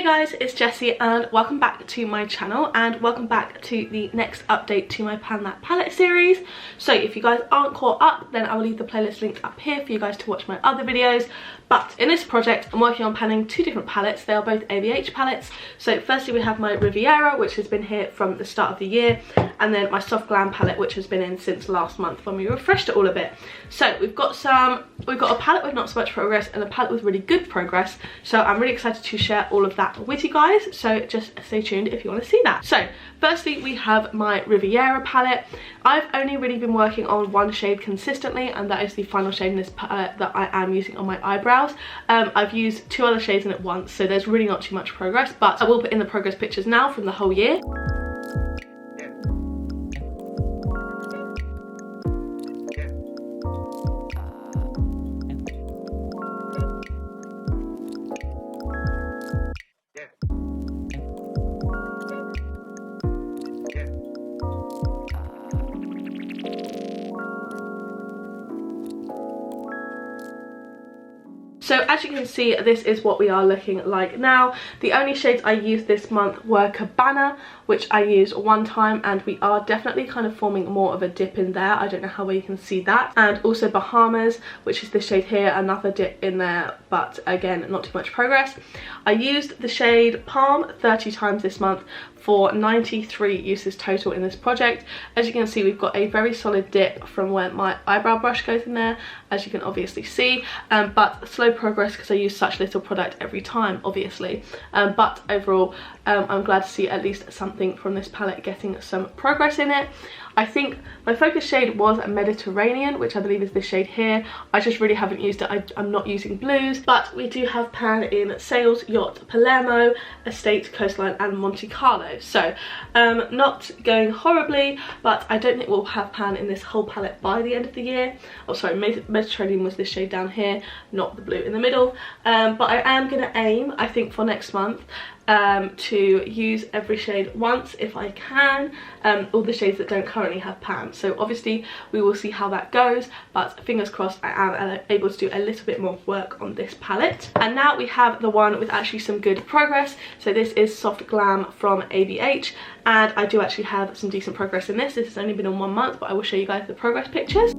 guys, it's Jessie and welcome back to my channel and welcome back to the next update to my Pan That Palette series. So if you guys aren't caught up, then I will leave the playlist linked up here for you guys to watch my other videos. But in this project, I'm working on panning two different palettes. They are both ABH palettes. So firstly we have my Riviera, which has been here from the start of the year, and then my soft Glam palette, which has been in since last month when we refreshed it all a bit. So we've got a palette with not so much progress and a palette with really good progress. So I'm really excited to share all of that with you guys. So just stay tuned if you want to see that. So firstly we have my Riviera palette. I've only really been working on one shade consistently, and that is the final shade in this palette that I am using on my eyebrows. I've used two other shades in it once, so there's really not too much progress, but I will put in the progress pictures now from the whole year. So as you can see, this is what we are looking like now. The only shades I used this month were Cabana, which I used one time, and we are definitely kind of forming more of a dip in there. I don't know how well you can see that. And also Bahamas, which is this shade here, another dip in there, but again, not too much progress. I used the shade Palm 30 times this month for 93 uses total in this project. As you can see, we've got a very solid dip from where my eyebrow brush goes in there, as you can obviously see, but slow progress because I use such little product every time, obviously. But overall, I'm glad to see at least something from this palette getting some progress in it. I think my focus shade was Mediterranean, which I believe is this shade here. I just really haven't used it. I'm not using blues, but we do have pan in Sails, Yacht, Palermo, Estate, Coastline and Monte Carlo. So not going horribly, but I don't think we'll have pan in this whole palette by the end of the year. Oh sorry, Mediterranean was this shade down here, not the blue in the middle. But I am going to aim, I think for next month, to use every shade once if I can, all the shades that don't currently have pan. So obviously we will see how that goes, but fingers crossed I am able to do a little bit more work on this palette. And now we have the one with actually some good progress. So this is Soft Glam from ABH, and I do actually have some decent progress in this. This has only been on 1 month, but I will show you guys the progress pictures.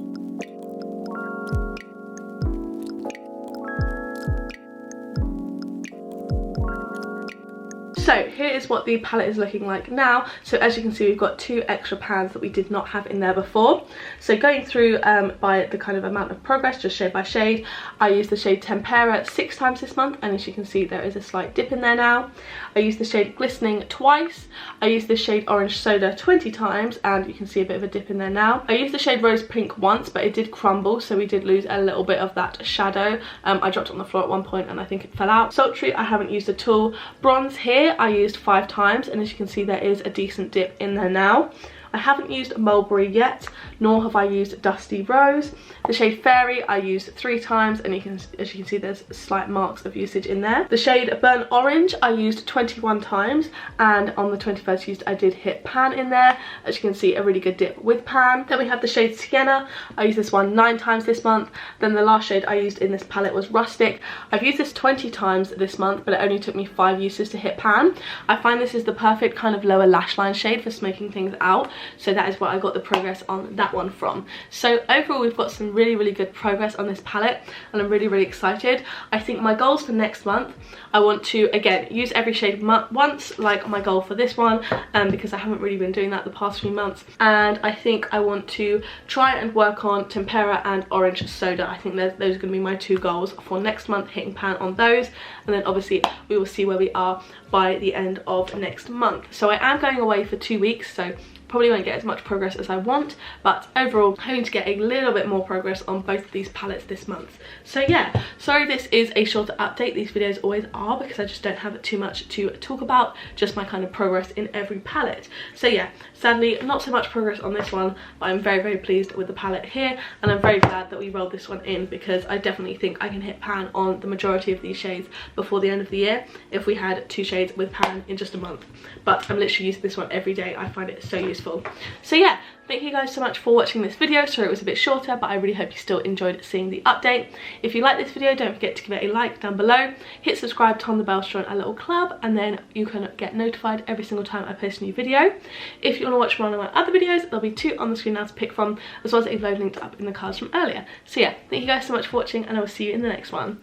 So here is what the palette is looking like now. So as you can see, we've got two extra pans that we did not have in there before. So going through by the kind of amount of progress, just shade by shade, I used the shade Tempera 6 times this month, and as you can see there is a slight dip in there now. I used the shade Glistening twice. I used the shade Orange Soda 20 times, and you can see a bit of a dip in there now. I used the shade Rose Pink once, but it did crumble, so we did lose a little bit of that shadow. I dropped it on the floor at one point and I think it fell out. Sultry I haven't used at all. Bronze here I used 5 times, and as you can see there is a decent dip in there now. I haven't used Mulberry yet, nor have I used Dusty Rose. The shade Fairy I used 3 times, and as you can see there's slight marks of usage in there. The shade Burnt Orange I used 21 times, and on the 21st used I did hit pan in there. As you can see, a really good dip with pan. Then we have the shade Sienna. I used this one 9 times this month. Then the last shade I used in this palette was Rustic. I've used this 20 times this month, but it only took me 5 uses to hit pan. I find this is the perfect kind of lower lash line shade for smoking things out. So that is where I got the progress on that one from. So overall we've got some really good progress on this palette, and I'm really excited. I think my goals for next month, I want to again use every shade once, like my goal for this one, because I haven't really been doing that the past few months. And I think I want to try and work on Tempera and Orange Soda. I think those are going to be my 2 goals for next month, hitting pan on those, and then obviously we will see where we are by the end of next month. So I am going away for 2 weeks, so probably won't get as much progress as I want, but overall hoping to get a little bit more progress on both of these palettes this month. So yeah, sorry this is a shorter update. These videos always are, because I just don't have too much to talk about, just my kind of progress in every palette. So yeah, sadly not so much progress on this one, but I'm very pleased with the palette here, and I'm very glad that we rolled this one in, because I definitely think I can hit pan on the majority of these shades before the end of the year if we had 2 shades with pan in just a month. But I'm literally using this one every day. I find it so useful useful. So yeah, thank you guys so much for watching this video. Sorry it was a bit shorter, but I really hope you still enjoyed seeing the update. If you like this video, don't forget to give it a like down below, hit subscribe, turn on the bell to join our little club, and then you can get notified every single time I post a new video. If you want to watch one of my other videos, there'll be 2 on the screen now to pick from, as well as a load linked up in the cards from earlier. So yeah, thank you guys so much for watching, and I will see you in the next one.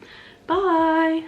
Bye!